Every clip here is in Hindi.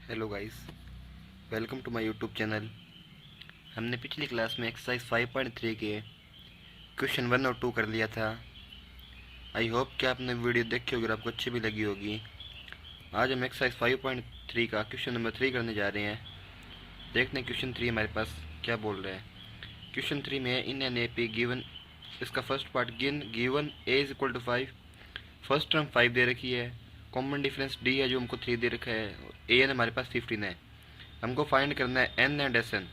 Hello guys, welcome to my YouTube channel. हमने पिछली क्लास में एक्सरसाइज 5.3 के क्वेश्चन 1 और 2 कर लिया था। आई होप कि आपने वीडियो देखी होगी और आपको अच्छी भी लगी होगी। आज हम एक्सरसाइज 5.3 का क्वेश्चन नंबर 3 करने जा रहे हैं। देखते हैं क्वेश्चन 3 हमारे पास क्या बोल रहा है। क्वेश्चन 3 में in an A P given, इसका first part given a is equal to 5। First term 5 दे रखी है, कॉमन डिफरेंस डी है जो हमको 3 दे रखा है, ए एन हमारे पास 15 है। हमको फाइंड करना है n and s n,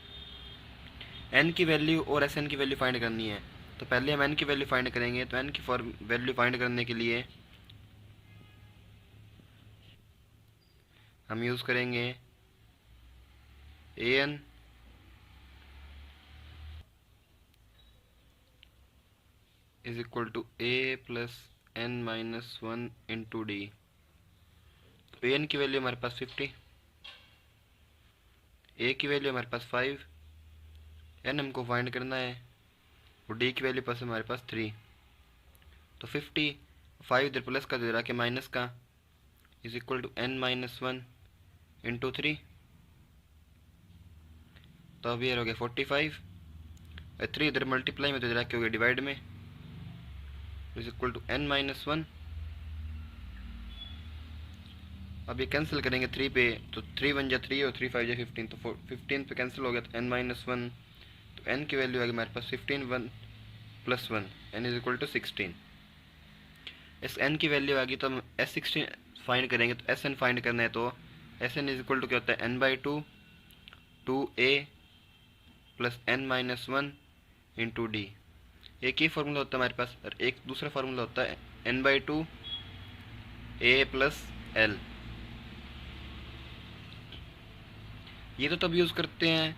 n की वैल्यू और एस एन की वैल्यू फाइंड करनी है। तो पहले हम एन की वैल्यू फाइंड करेंगे। तो एन की वैल्यू फाइंड करने के लिए हम यूज़ करेंगे a n is equal to a plus n minus 1 into d. तो ए एन की वैल्यू हमारे पास 50, ए की वैल्यू हमारे पास 5, एन हमको फाइंड करना है और डी की वैल्यू पास हमारे पास 3। तो 50, 5 इधर प्लस का इधर आके माइनस का, is equal to n minus 1 into 3। तो अब ये हो गया 45, 3 इधर मल्टीप्लाई में तो इधर आके हो गया डिवाइड में, is equal to n minus 1। अब ये कैंसिल करेंगे 3 पे, तो 3 1 जा 3 और 3 5 जा 15, तो 15 पे कैंसिल हो गया, तो एन माइनस 1। तो एन की वैल्यू आ गई हमारे पास 15, 1 plus 1, n is equal to 16। इस एन की वैल्यू आ गई तो हम S16 फाइंड करेंगे। तो एस एन फाइंड करना है, तो s n is equal to क्या होता है, n by two, two a plus n minus 1 into d. एक ही फार्मूला होता है हमारे पास, और एक दूसरा फार्मूला होता है n by two a plus l. ये तो तब यूज़ करते हैं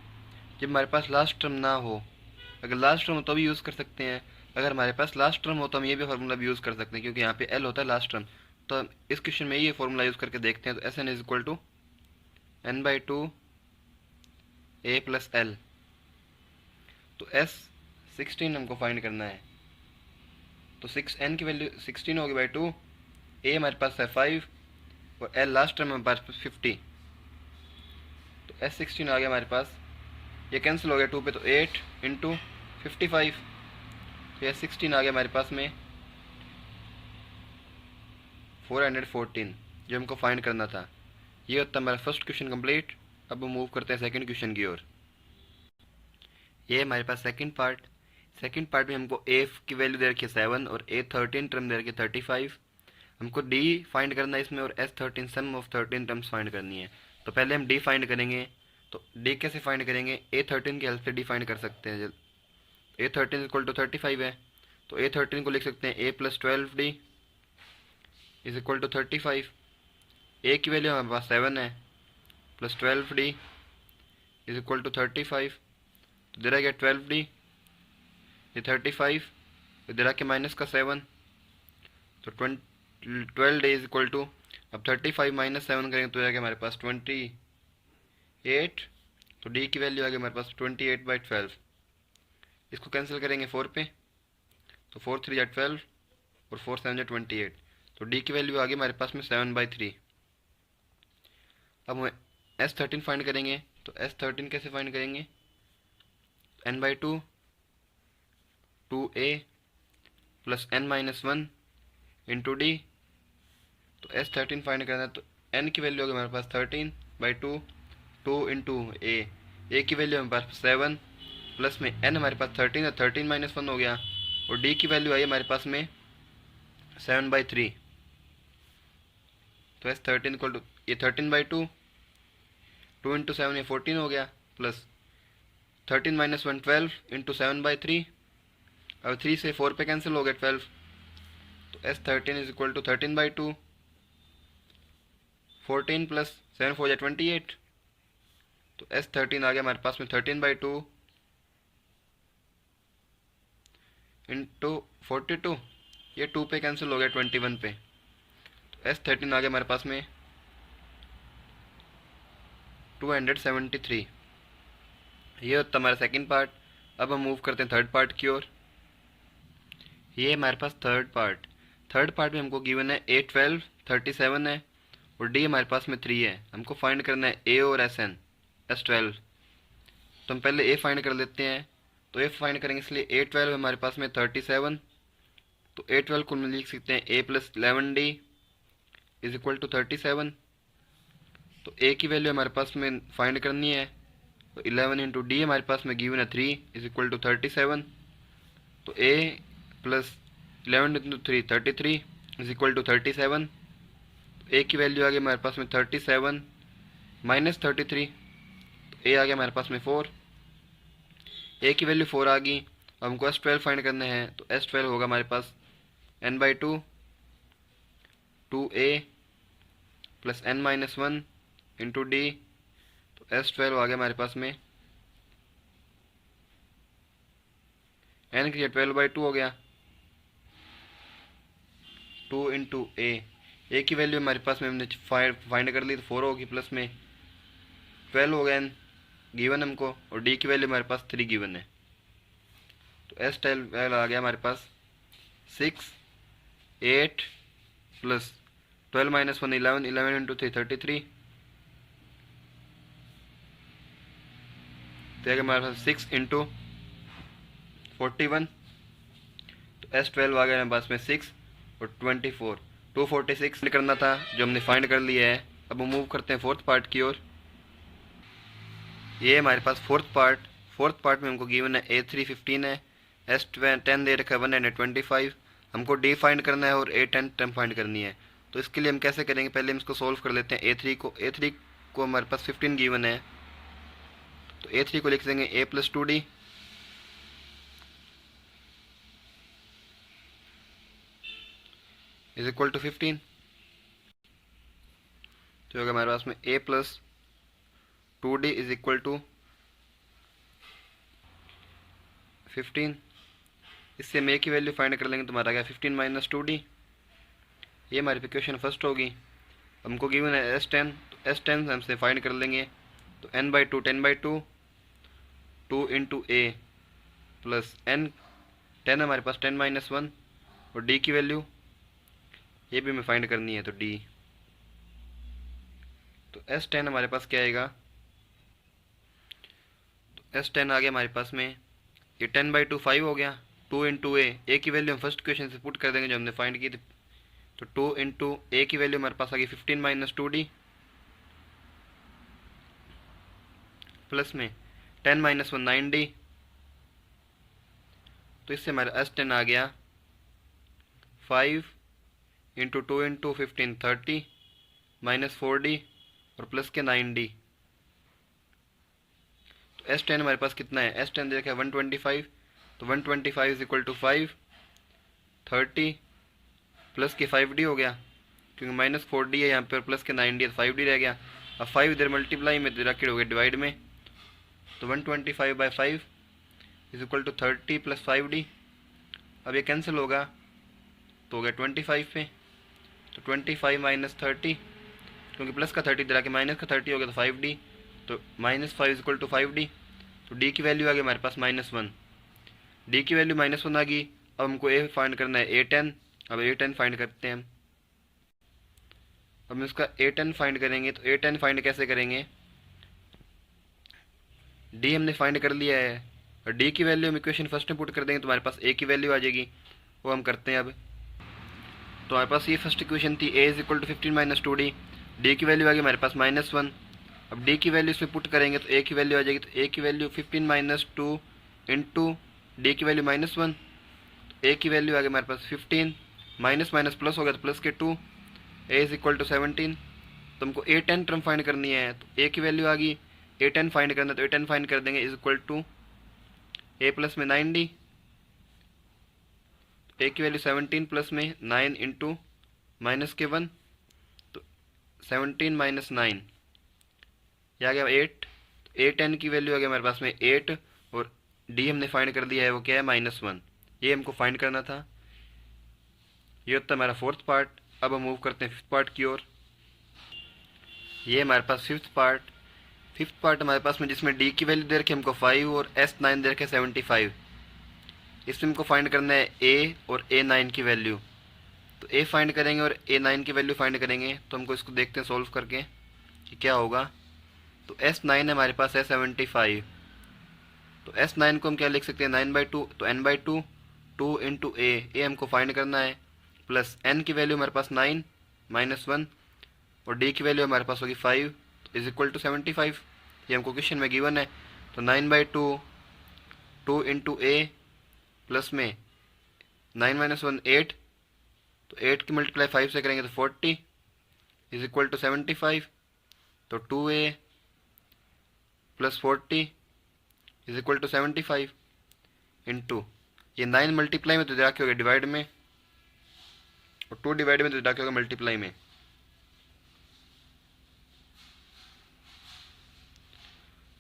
जब हमारे पास लास्ट टर्म ना हो। अगर लास्ट टर्म हो तो भी यूज़ कर सकते हैं, अगर हमारे पास लास्ट टर्म हो तो हम ये भी फार्मूला भी यूज़ कर सकते हैं, क्योंकि यहाँ पे एल होता है लास्ट टर्म। तो इस क्वेश्चन में ये फार्मूला यूज़ करके देखते हैं। तो s n is equal to n by two a plus l. तो S16 हमको फाइंड करना है। तो 6 एन की वैल्यू 16 होगी बाई टू, ए हमारे पास है 5 और एल लास्ट टर्म हमारे पास 50। तो S16 आ गया हमारे पास, ये कैंसिल हो गया 2 पे, तो 8 इंटू 55। तो S16 आ गया हमारे पास में 414, जो हमको फाइंड करना था। ये होता है हमारा फर्स्ट क्वेश्चन कंप्लीट। अब हम मूव करते हैं सेकंड क्वेश्चन की ओर। ये हमारे पास सेकंड पार्ट। सेकंड पार्ट में हमको ए की वैल्यू दे रखी है 7 और A13 टर्म दे रखी है 35। हमको डी फाइंड करना है इसमें, और S13 some of 13 terms find करनी है। तो पहले हम डी फाइंड करेंगे। तो डी कैसे फाइंड करेंगे, A13 की हेल्प से डी फाइंड कर सकते हैं। A13 इक्वल टू 35 है, तो A13 को लिख सकते हैं A plus 12D is equal to 35। A की वैल्यू हमारे पास 7 है, plus 12D is equal to 35। तो इधर आ गया 12D, ये 35, इधर आके माइनस का 7, तो 12D इज इक्वल टू, अब 35 माइनस 7 करेंगे तो आ गया हमारे पास 28। तो डी की वैल्यू आ गई हमारे पास 28/12। इसको कैंसिल करेंगे 4 पे, तो 4 3 या 12 और 4 7 या 28। तो डी की वैल्यू आ गई हमारे पास में 7/3। अब हम S13 फाइंड करेंगे। तो S13 कैसे फाइंड करेंगे, n by two, two a plus n minus 1 into d. तो S13 फाइंड करना है, तो एन की वैल्यू होगी हमारे पास 13/2, 2 इंटू ए की वैल्यू हमारे पास 7, प्लस में एन हमारे पास 13 है, 13 माइनस 1 हो गया, और डी की वैल्यू आई हमारे पास में 7/3। तो S13 इक्वल टू, ये 13/2, 2 इंटू 7 ये 14 हो गया, प्लस 13 माइनस 1 12 इंटू 7/3। अब 3 से 4 पे कैंसिल हो गया 12। तो S13 is equal to 13/2, 14 plus 7 4 या 28। तो S13 आ गया हमारे पास में 13/2 इंटू 42, ये 2 पे कैंसिल हो गया 21 पे। तो S13 आ गया हमारे पास में 273। ये होता हमारा सेकंड पार्ट। अब हम मूव करते हैं थर्ड पार्ट की ओर। ये हमारे पास थर्ड पार्ट। थर्ड पार्ट में हमको गिवन है A12 37 है, और डी हमारे पास में 3 है। हमको फाइंड करना है ए और एस एन, S12। तो हम पहले ए फाइंड कर लेते हैं। तो ए फाइंड करेंगे, इसलिए A12 हमारे पास में 37। तो A12 को हम लिख सकते हैं A+11D इज इक्वल टू 37। तो ए की वैल्यू हमारे पास में फाइंड करनी है। तो 11 इंटू डी हमारे पास में गिवन है 3 इज इक्वल टू 37। तो A+11 into 3 33 is equal to 37। A की वैल्यू आ गई हमारे पास में 37 माइनस 33। तो ए आ गया हमारे पास में 4। ए की वैल्यू 4 आ गई। अब हमको S12 फाइंड करना है। तो S12 होगा हमारे पास n/2 2a plus n-1 into d. तो S12 आ गया हमारे पास में n की 12/2 हो गया 2 इंटू ए की वैल्यू हमारे पास में हमने फाइंड कर ली। तो 4 होगी, प्लस में 12 हो गया n गिवन हमको, और डी की वैल्यू हमारे पास 3 गिवन है। तो S12 आ गया हमारे पास 6 8 प्लस 12 - 1 11 11 इंटू 3 33। तो आ गया हमारे पास 6 इंटू 41। तो S12 आ गया हमारे पास में 6 और 24 246 करना था, जो हमने फाइंड कर लिया है। अब हम मूव करते हैं फोर्थ पार्ट की ओर। ये हमारे पास फोर्थ पार्ट में हमको गिवन है A3 15 है, S10 दे रखा है 125। हमको D फाइंड करना है और A10 टर्म फाइंड करनी है। तो इसके लिए हम कैसे करेंगे, पहले हम इसको सोल्व कर लेते हैं। A3 को हमारे पास 15 गिवन है। तो A3 को लिख देंगे A+2D इज इक्वल टू 15। तो होगा हमारे पास में A+2D इज इक्वल टू 15। इससे हम ए की वैल्यू फाइंड कर लेंगे, तो हमारा आ गया 15 माइनस 2D। ये हमारी इक्वेशन फर्स्ट होगी। हमको गिवन है S10, तो S10 हमसे फाइंड कर लेंगे। तो n/2 10/2 2 इंटू ए प्लस n 10 हमारे पास 10-1 और d की वैल्यू ये भी हमें फाइंड करनी है। तो d, तो S10 हमारे पास क्या आएगा, तो S10 आ गया हमारे पास में ये 10/2 5 हो गया 2 इंटू ए की वैल्यू हम फर्स्ट क्वेश्चन से पुट कर देंगे जो हमने फाइंड की थी। तो 2 इंटू ए की वैल्यू हमारे पास आ गई 15 माइनस 2D प्लस में 10-1 9D। तो इससे हमारा S10 आ गया 5 इंटू 2 इंटू 15 30 माइनस 4D और प्लस के 9D। तो S10 हमारे पास कितना है, S10 देखा है 125। तो 125 इज इक्वल टू 5 30 प्लस के 5D हो गया, क्योंकि माइनस 4D है यहाँ पर, प्लस के 9D है, 5D रह गया। अब 5 इधर मल्टीप्लाई में रखे हो गया डिवाइड में। तो 125/5 is equal to 30 plus 5D। अब ये कैंसिल होगा तो हो गया 25 पे। तो 25 माइनस 30, क्योंकि प्लस का 30 इधर आके माइनस का 30 हो गया, तो 5D। तो -5 इज इक्वल टू 5D। तो D की वैल्यू आ गई हमारे पास -1। D की वैल्यू -1 आ गई। अब हमको A फाइंड करना है A10। अब A10 फाइंड करते हैं हम। अब हम इसका A10 फाइंड करेंगे। तो A10 फाइंड कैसे करेंगे, D हमने फाइंड कर लिया है और D की वैल्यू हम इक्वेशन फर्स्ट में पुट कर देंगे तो हमारे पास A की वैल्यू आ जाएगी। वो हम करते हैं अब। तो हमारे पास ये फर्स्ट इक्वेशन थी A is equal to 15 minus 2D। D की वैल्यू आ गई हमारे पास -1। अब D की वैल्यू इसमें पुट करेंगे तो A की वैल्यू आ जाएगी। तो A की वैल्यू 15 माइनस 2 इंटू D की वैल्यू -1। तो A की वैल्यू आ गई हमारे पास 15 माइनस माइनस प्लस हो गया तो प्लस के 2 A इज इक्वल टू 17। तो हमको A10 टर्म फाइंड करनी है। तो A की वैल्यू आ गई, A10 फाइंड करना है तो A10 फाइंड कर देंगे is equal to A plus में 9D। A की वैल्यू 17 प्लस में 9 इंटू माइनस के 1, तो 17 माइनस 9 यह आ गया 8। तो A10 की वैल्यू आ गया हमारे पास में 8 और D हमने फाइंड कर दिया है, वो क्या है -1। ये हमको फाइंड करना था। ये होता है हमारा फोर्थ पार्ट। अब हम मूव करते हैं फिफ्थ पार्ट की ओर। ये हमारे पास फिफ्थ पार्ट हमारे पास में, जिसमें D की वैल्यू दे रखी है हमको 5 और S9 दे रखे 75। इसमें हमको फाइंड करना है A और A9 की वैल्यू। तो ए फाइंड करेंगे और A9 की वैल्यू फाइंड करेंगे। तो हमको इसको देखते हैं सॉल्व करके कि क्या होगा। तो S9 है हमारे पास है 75। तो S9 को हम क्या लिख सकते हैं 9/2, तो n/2 2 इंटू ए हमको फाइंड करना है, प्लस n की वैल्यू हमारे पास 9 -1 और d की वैल्यू हमारे पास होगी 5 इज इक्वल टू 75। ये हमको क्वेश्चन में गिवन है। तो 9/2 2 इंटू ए प्लस में 9 - 1 8, तो 8 की मल्टीप्लाई 5 से करेंगे तो 40 इज इक्वल टू 75। तो 2a plus 40 is equal to 75 into ये 9 मल्टीप्लाई में तो जाके होगा डिवाइड में और 2 डिवाइड में तो जाके होगा मल्टीप्लाई में।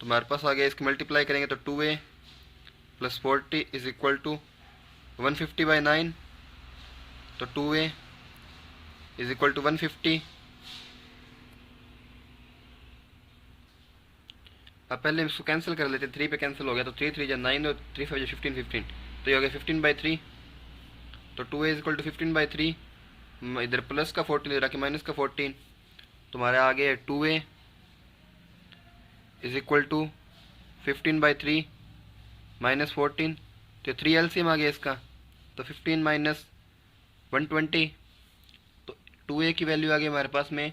तो हमारे पास आ गया, इसकी मल्टीप्लाई करेंगे तो 2a plus 40 is equal to 150/9, तो 2a इज इक्वल टू 150। अब पहले इसको कैंसिल कर लेते हैं, 3 पे कैंसिल हो गया तो 3 3 जा 9 और 3 5 जा 15 15, तो ये हो गया 15/3। तो 2a इज इक्वल टू 15/3, इधर प्लस का 14 इधर आके माइनस का 14, तो हमारा आ गया 2a इज इक्वल टू 15/3 -14, तो 3 एलसीएम आ गया इसका, तो 15 माइनस 120, तो 2a की वैल्यू आ गई हमारे पास में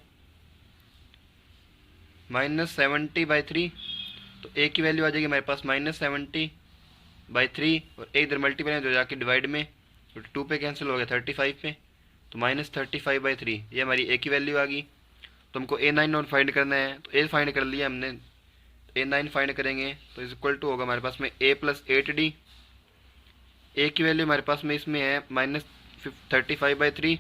-70/3, तो a की वैल्यू आ जाएगी हमारे पास -70/3 और a इधर मल्टीप्लाई हो जाके डिवाइड में, तो 2 पे कैंसिल हो गया 35 पे, तो -35/3 ये हमारी a की वैल्यू आ गई। तो हमको A9 और फाइंड करना है, तो a फाइंड कर लिया हमने, A9 फाइंड करेंगे तो इज इक्वल टू होगा हमारे पास में a प्लस 8d। a की वैल्यू हमारे पास में इसमें है -35/3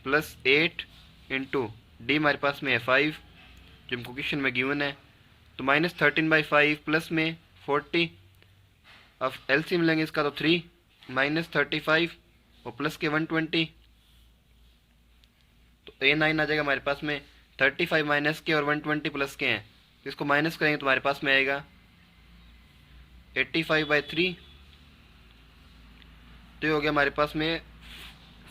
प्लस 8 इंटू डी हमारे पास में है 5 जो हमको क्वेश्चन में गिवन है, तो -13/5 प्लस में 40, अब एलसीएम लेंगे इसका तो 3 -35 और प्लस के 120, तो A9 आ जाएगा हमारे पास में 35 माइनस के और 120 प्लस के हैं, तो इसको माइनस करेंगे तो हमारे पास में आएगा 85/3। तो ये हो गया हमारे पास में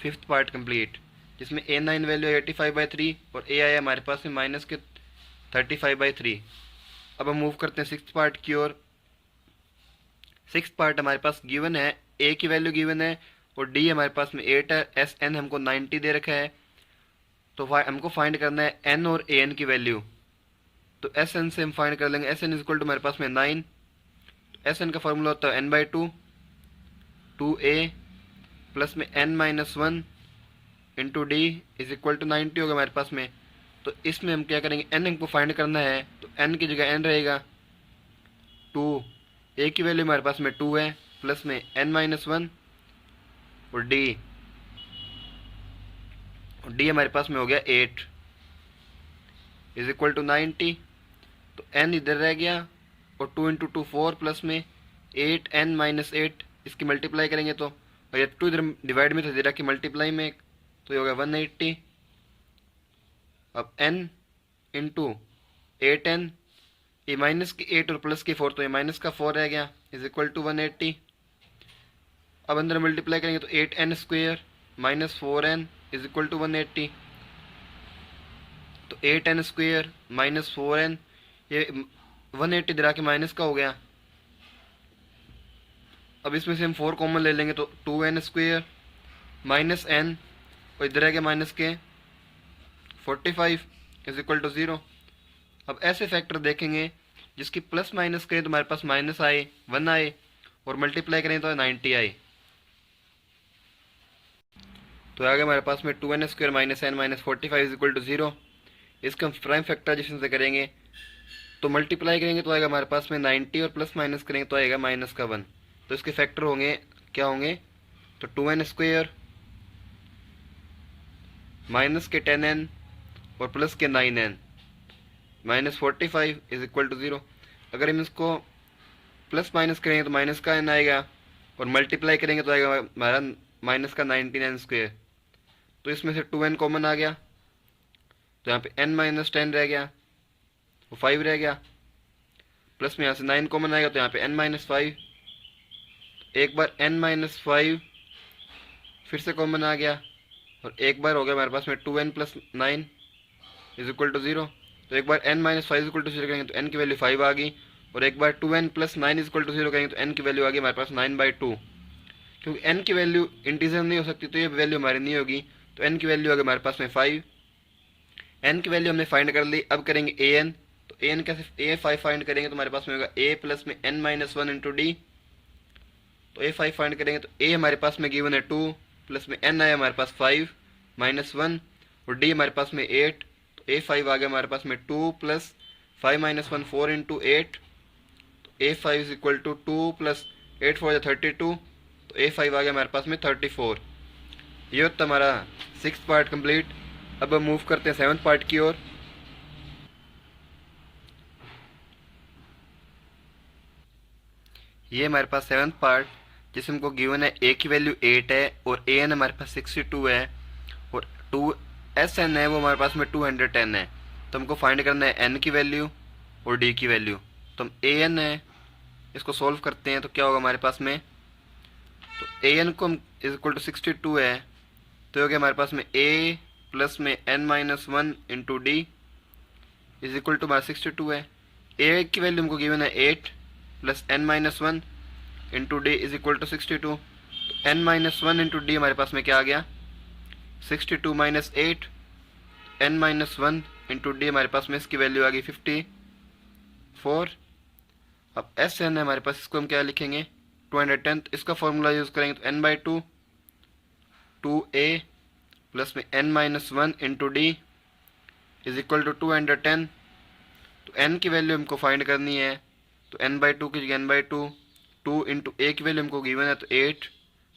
5th पार्ट कंप्लीट, जिसमें A9 वैल्यू है 85/3 और A आया हमारे पास में माइनस के 35/3। अब हम मूव करते हैं 6th पार्ट की ओर। 6th पार्ट हमारे पास गिवन है, A की वैल्यू गिवन है और D हमारे पास में 8 है, SN हमको 90 दे रखा है, तो हमको फाइंड करना है N और AN की वैल्यू। तो SN से हम फाइंड कर लेंगे, SN इज इक्वल टू हमारे पास में 9, तो SN का फॉर्मूला होता है n/2 2a प्लस में n-1 into d is equal to 90 होगा हमारे पास में। तो इसमें हम क्या करेंगे, n हमको फाइंड करना है, तो n की जगह n रहेगा 2, a की वैल्यू हमारे पास में 2 है, प्लस में n-1 और d हमारे पास में हो गया 8 इज इक्वल टू 90, तो n इधर रह गया और 2 इंटू 2 4 प्लस में 8n-8, इसकी मल्टीप्लाई करेंगे तो, और ये 2 इधर डिवाइड में था जीरा की मल्टीप्लाई में, तो ये होगा 180। अब n इंटू 8n, ये माइनस की 8 और प्लस की 4, तो ये माइनस का 4 रह गया इज इक्वल टू 180। अब अंदर मल्टीप्लाई करेंगे तो 8n² minus 4n is equal to 180, तो 8n² माइनस 4n, ये 180 इधर आके माइनस का हो गया। अब इसमें से हम 4 कॉमन ले लेंगे तो 2n² माइनस n और इधर है माइनस के 45 इज इक्वल टू 0। अब ऐसे फैक्टर देखेंगे जिसकी प्लस माइनस करें तो हमारे पास माइनस आए 1 आए और मल्टीप्लाई करें तो 90 आए, तो आगे हमारे पास में 2n² minus n minus 45 is equal to 0। इसका हम प्राइम फैक्टराइजेशन से करेंगे तो मल्टीप्लाई करेंगे तो आएगा हमारे पास में 90 और प्लस माइनस करेंगे तो आएगा माइनस का 1, तो इसके फैक्टर होंगे क्या होंगे, तो 2n² माइनस के 10n और प्लस के 9n minus 45 is equal to 0। अगर हम इसको प्लस माइनस करेंगे तो माइनस का n आएगा और मल्टीप्लाई करेंगे तो आएगा हमारा माइनस का 19n², तो इसमें से 2n कॉमन आ गया, तो यहाँ पे n-10 रह गया, वो 5 रह गया, प्लस में यहाँ से 9 कॉमन आएगा तो यहाँ पे n-5, एक बार n-5 फिर से कॉमन आ गया और एक बार हो गया हमारे पास में 2n+9 इज इक्वल टू 0। तो एक बार n-5 इज इक्वल टू 0 करेंगे तो n की वैल्यू 5 आ गई, और एक बार 2n+9 इज इक्वल टू 0 करेंगे तो n की वैल्यू आ गई हमारे पास 9/2। क्योंकि n की वैल्यू इंटीजर नहीं हो सकती तो ये वैल्यू हमारी नहीं होगी, तो n की वैल्यू आ गई हमारे पास में 5। n की वैल्यू हमने फाइंड कर ली। अब करेंगे an, तो an कैसे a5 फाइंड करेंगे तो हमारे पास में होगा a प्लस में n-1 इंटू डी। तो a5 फाइंड करेंगे तो a हमारे पास में गिवन है 2 प्लस में n आया हमारे पास 5 -1 और d हमारे पास में 8। तो a5 आ गया हमारे पास में 2 प्लस 5 -1 4 इंटू 8। तो a5 is equal to 2 plus 8 4 32। तो a5 आ गया हमारे पास में 34। ये होता हमारा 6th पार्ट कंप्लीट। अब हम मूव करते हैं 7th पार्ट की ओर। ये हमारे पास 7th पार्ट जिसमें हमको गिवन है a की वैल्यू 8 है और an हमारे पास 62 है और 2 SN है वो हमारे पास में 210 है। तो हमको फाइंड करना है n की वैल्यू और d की वैल्यू। तो हम an है इसको सॉल्व करते हैं तो क्या होगा हमारे पास में, तो an को हम इज इक्वल टू 62 है तो हो गया हमारे पास में a प्लस में n-1 into d is equal to हमारा 62 है। a की वैल्यू हमको गिवन है 8 plus n-1 into d is equal to 62। तो n-1 इंटू डी हमारे पास में क्या आ गया 62 माइनस 8, n-1 इंटू डी हमारे पास में इसकी वैल्यू आ गई 54। अब एस एन है हमारे पास, इसको हम क्या लिखेंगे 210। इसका फॉर्मूला यूज करेंगे तो n/2 2a प्लस में n-1 into d is equal to 210। तो n की वैल्यू हमको फाइंड करनी है तो n/2 की जगह n/2 2 इंटू a की वैल्यू हमको गिवन है तो 8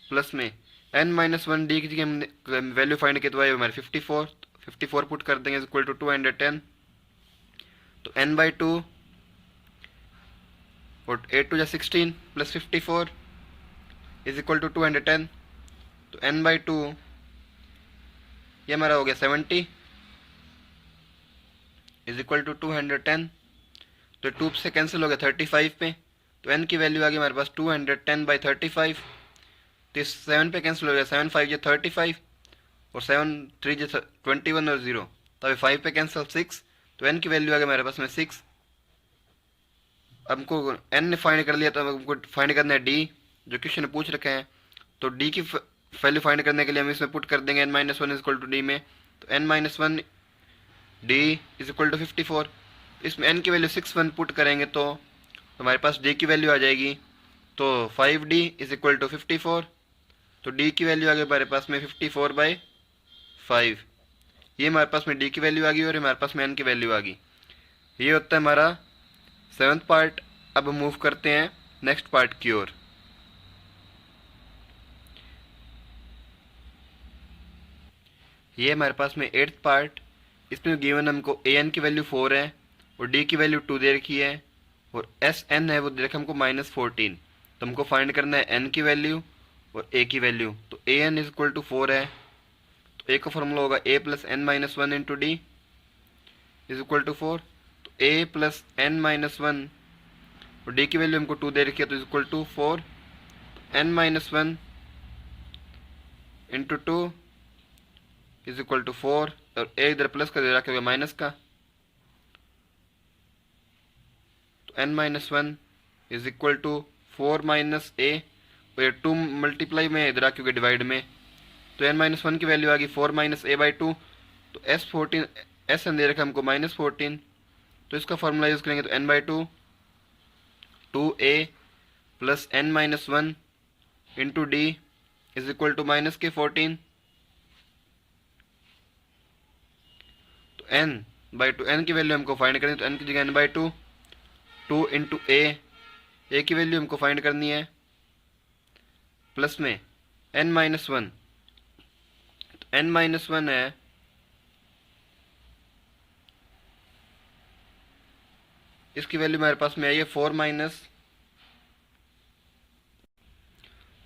प्लस में n-1 डी की जगह हमने वैल्यू फाइंड की तो आई हमारे 54। 54 पुट कर देंगे इज इक्वल टू 210। तो n/2 और 8 two 16 plus 54 is equal to 210। तो n/2 ये हमारा हो गया 70 इज इक्वल टू 210। तो 2 से कैंसिल हो गया 35 पे, तो n की वैल्यू आ गई हमारे पास 210/35। तो इस 7 पे कैंसिल हो गया 7 5 ये 35 और 7 3 ये 21 और 0, तो अभी 5 पे कैंसिल 6। तो n की वैल्यू आ गई हमारे पास में 6। अब हमको n ने फाइंड कर लिया तो हमको फाइंड करना है d जो क्वेश्चन में पूछ रखे हैं। तो d की वैल्यू फाइंड करने के लिए हम इसमें पुट कर देंगे n-1 is equal to d में। तो n-1 d is equal to 54। इसमें n की वैल्यू 61 पुट करेंगे तो हमारे पास d की वैल्यू आ जाएगी तो 5d इज इक्वल टू 54। तो d की वैल्यू आ गई हमारे पास में 54/5। ये हमारे पास में d की वैल्यू आ गई और हमारे पास में n की वैल्यू आ गई। ये होता है हमारा 7th पार्ट। अब मूव करते हैं नेक्स्ट पार्ट की ओर। ये हमारे पास में 8th पार्ट। इसमें गिवन हमको an की वैल्यू 4 है और d की वैल्यू 2 दे रखी है और sn है वो दे रखा हमको -14। तो हमको फाइंड करना है n की वैल्यू और a की वैल्यू। तो an इज इक्वल टू 4 है तो a का फॉर्मूला होगा a plus n-1 into d is equal to 4। तो a प्लस n-1 और d की वैल्यू हमको 2 दे रखी है तो is equal to 4 n-1 into 2 is equal to 4 और a इधर प्लस का दे रखा है माइनस का। तो n-1 is equal to 4 minus a और 2 मल्टीप्लाई में इधर क्योंकि डिवाइड में। तो n-1 की वैल्यू आ गई 4 माइनस a/2। तो s दे रखा हमको -14। तो इसका फॉर्मूला यूज करेंगे तो n/2 2a plus n-1 into d is equal to -14। तो n/2 n की वैल्यू हमको फाइंड करनी है तो n की जगह n/2 2 इंटू a की वैल्यू हमको फाइंड करनी है प्लस में n-1। तो n-1 है इसकी वैल्यू हमारे पास में आई है 4 माइनस।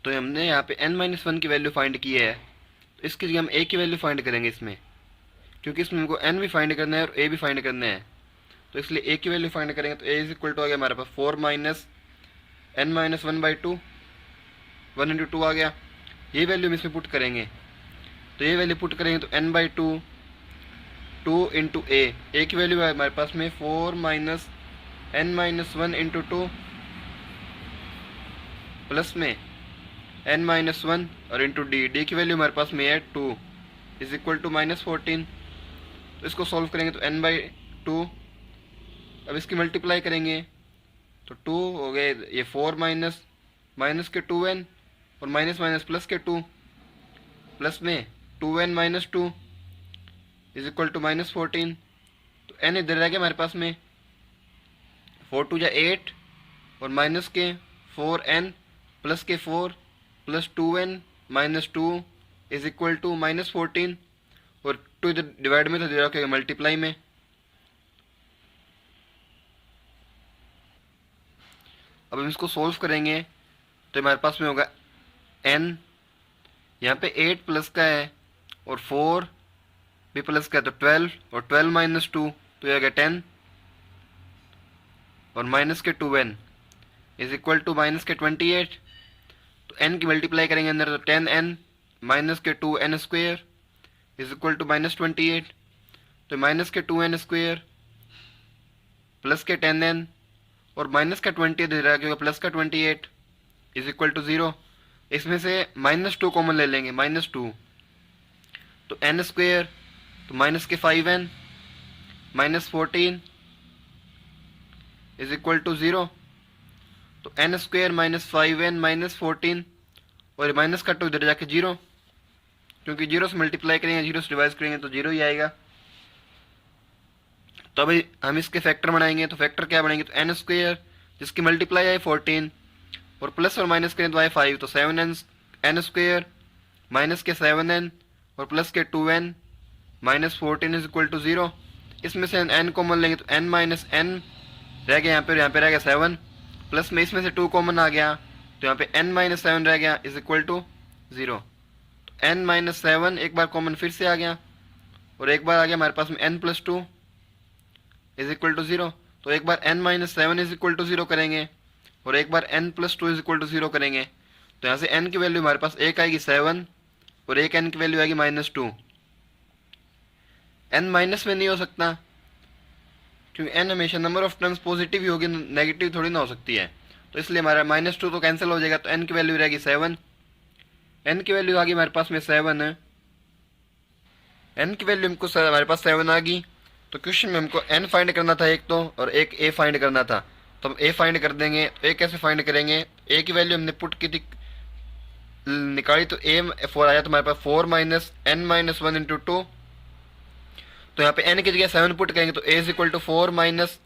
तो हमने यहाँ पे n-1 की वैल्यू फाइंड की है तो इसकी जगह हम a की वैल्यू फाइंड करेंगे इसमें, क्योंकि इसमें हमको n भी फाइंड करना है और a भी फाइंड करना है। तो इसलिए a की वैल्यू फाइंड करेंगे तो a इज इक्वल टू आ गया हमारे पास 4 माइनस n-1/2 1 इंटू 2 आ गया। ये वैल्यू हम इसमें पुट करेंगे तो ये वैल्यू पुट करेंगे तो n/2 2 इंटू ए की वैल्यू है हमारे पास में 4 माइनस n-1 इंटू 2 प्लस में n-1 और इंटू डी की वैल्यू हमारे पास में है 2 इज इक्वल टू -14। तो इसको सॉल्व करेंगे तो n/2, अब इसकी मल्टीप्लाई करेंगे तो 2 हो गए, ये 4 माइनस के 2n और माइनस माइनस प्लस के 2 प्लस में 2n minus 2 is equal to -14। तो n इधर रह गया हमारे पास में 4 2 जा 8 और माइनस के 4n प्लस के 4 plus 2n minus 2 is equal to -14 और 2 इधर डिवाइड में तो दे रखा है मल्टीप्लाई में। अब हम इसको सोल्व करेंगे तो हमारे पास में होगा n, यहाँ पे 8 प्लस का है और 4 भी प्लस का है तो 12 और 12 माइनस 2 तो ये आ गया 10 और माइनस के 2n is equal to minus के 28। तो n की मल्टीप्लाई करेंगे अंदर तो 10n माइनस के 2n square is equal to -28। तो माइनस के 2n स्क्वेयर प्लस के 10n और माइनस का 20 दे रहा है क्योंकि प्लस का 28 इज इक्वल टू 0। इसमें से -2 कॉमन ले लेंगे, -2 तो n स्क्वेयर तो माइनस के 5n -14 इज इक्वल टू 0। तो n स्क्वेयर -5n -14 और माइनस का 2 इधर जाके 0, क्योंकि 0 से मल्टीप्लाई करेंगे 0 से डिवाइड करेंगे तो 0 ही आएगा। तो अभी हम इसके फैक्टर बनाएंगे तो फैक्टर क्या बनाएंगे तो n स्क्वेयर जिसकी मल्टीप्लाई है 14 और प्लस और माइनस करें तो आए 5 तो 7n स्क्वेयर माइनस के 7n और प्लस के 2n -14 इज इक्वल टू 0। इसमें से n कॉमन लेंगे तो n माइनस n रह गया, यहाँ पे रह गया 7 प्लस में इसमें से 2 कॉमन आ गया तो यहाँ पे n माइनस 7 रह गया इज इक्वल टू 0। तो n माइनस 7 एक बार कॉमन फिर से आ गया और एक बार आ गया हमारे पास में n plus 2 is equal to 0। तो एक बार n minus 7 is equal to 0 करेंगे और एक बार n plus 2 is equal to 0 करेंगे तो यहाँ से n की वैल्यू हमारे पास एक आएगी 7 और एक n की वैल्यू आएगी -2। n माइनस में नहीं हो सकता क्योंकि n हमेशा नंबर ऑफ टर्म्स पॉजिटिव ही होगी, नेगेटिव थोड़ी ना हो सकती है। तो इसलिए हमारा -2 तो कैंसिल हो जाएगा तो n की वैल्यू रहेगी 7। n की वैल्यू आ गई हमारे पास में 7 है, n की वैल्यू हमको हमारे पास 7 आ गई। तो क्वेश्चन में हमको n फाइंड करना था एक तो और एक a फाइंड करना था, तो हम a फाइंड कर देंगे। तो a कैसे फाइंड करेंगे, a की वैल्यू हमने पुट की थी निकाली तो a 4 आया तो हमारे पास 4 माइनस n-1 इंटू 2। तो यहाँ पे n की जगह 7 पुट करेंगे तो a is equal to 4 minus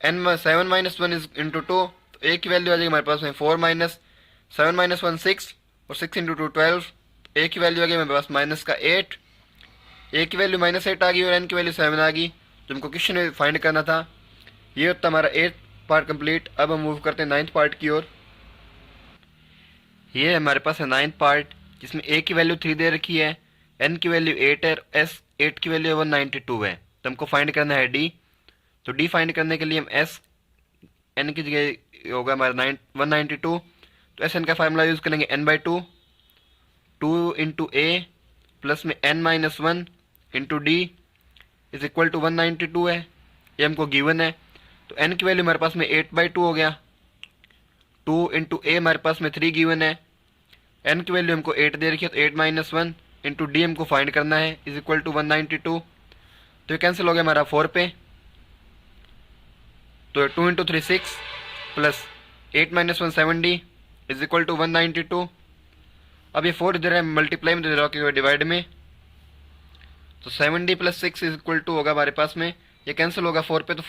n 7-1 is into 2। तो a की वैल्यू आ जाएगी हमारे पास में 4 माइनस 7-1 6 और 6 इंटू 2 12। a की वैल्यू आ गई हमारे पास माइनस का 8, a की वैल्यू -8 आ गई और n की वैल्यू 7 आ गई जो हमको क्वेश्चन में फाइंड करना था। ये होता हमारा 8th पार्ट कंप्लीट। अब हम मूव करते हैं 9th पार्ट की ओर। ये हमारे पास है 9th पार्ट जिसमें a की वैल्यू 3 दे रखी है, n की वैल्यू 8 है, s 8 की वैल्यू 192 है। तो हमको फाइंड करना है d। तो d फाइंड करने के लिए हम s n की जगह होगा हमारा 192 तो एस एन का फार्मूला यूज़ करेंगे n/2 2 इंटू a प्लस में n-1 into d is equal to 192 है, ये हमको गिवन है। तो n की वैल्यू हमारे पास में 8/2 हो गया, 2 इंटू a हमारे पास में 3 गिवन है, n की वैल्यू हमको 8 दे रखी है तो 8-1 इंटू डी हमको फाइंड करना है इज इक्वल टू 192। तो ये कैंसिल हो गया हमारा 4 पे, तो 2 into 3 6 plus 8-1 7 d is equal to 192। अब ये 4 इधर है मल्टीप्लाई में दे रहा है डिवाइड में, तो 7d plus 6 is equal to होगा हमारे पास में, ये कैंसिल होगा 4 पे तो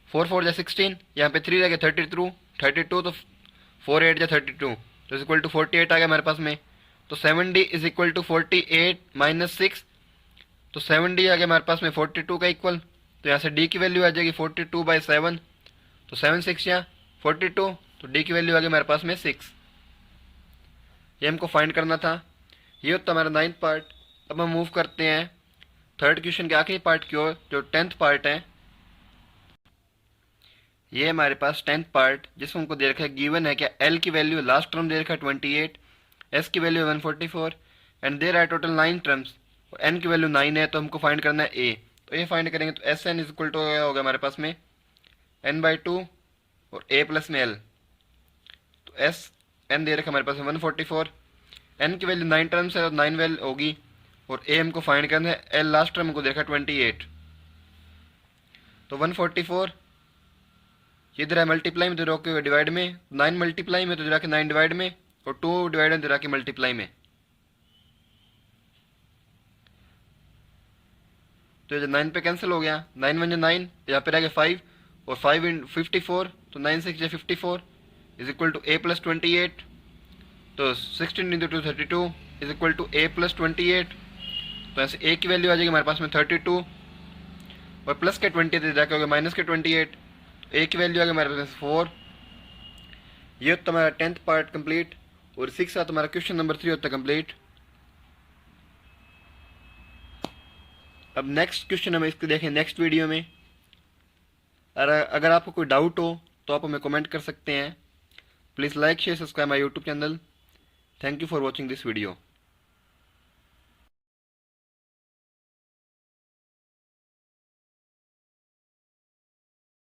4 4 जा 16, यहाँ पे 3 रह गया 32 तो 4 8 जा 32 तो इज इक्वल टू 48 आ गया हमारे पास में। तो 7d is equal to 48 minus 6, तो 7d आ गया हमारे पास में 42 का इक्वल। तो यहाँ से d की वैल्यू आ जाएगी 42/7, तो 7 6 या 42, तो d की वैल्यू आ गई हमारे पास में 6। ये हमको फाइंड करना था। ये होता हमारा 9th पार्ट। अब हम मूव करते हैं 3rd क्वेश्चन के आखिरी पार्ट की ओर जो 10th पार्ट है। ये हमारे पास 10th पार्ट जिसमें हमको दे रखा है गिवन है क्या l की वैल्यू लास्ट टर्म दे रखा है 28, s की value 144, and there are total 9 terms, n की वैल्यू 9 है तो हमको फाइंड करना है ए। तो ये फाइंड करेंगे तो s n is equal to होगा हमारे पास में n/2 और a प्लस में l। तो एस एन दे रखा हमारे पास में 144, एन की वैल्यू 9 टर्म्स है तो 9 वैल्यू होगी, और ए हमको फाइंड करना है, एल लास्ट टर्म हमको देखा 28। तो 144 ये इधर है मल्टीप्लाई में, इधर होके डिवाइड में, 9 मल्टीप्लाई में तो इधर आके 9 डिवाइड में, और 2 डिवाइड में इधर आके मल्टीप्लाई में। तो ये 9 पे कैंसिल हो गया, 9 1 9, यहाँ पे रह गया 5, और 5 इन 54, तो 9 6 54 is equal to a plus 28। तो 16 into 2 32 is equal to a plus 28। तो ऐसे ए की वैल्यू आ जाएगी हमारे पास में 32, और प्लस के 20 जाके हो गया माइनस के 28, तो ए की वैल्यू आ गई हमारे पास 4। ये होता हमारा 10th पार्ट कंप्लीट, और इसी के साथ हमारा क्वेश्चन नंबर 3 होता है कंप्लीट। अब नेक्स्ट क्वेश्चन हम इसको देखें नेक्स्ट वीडियो में। अगर आपको कोई डाउट हो तो आप हमें कमेंट कर सकते हैं। Please like share subscribe my YouTube channel. Thank you for watching this video.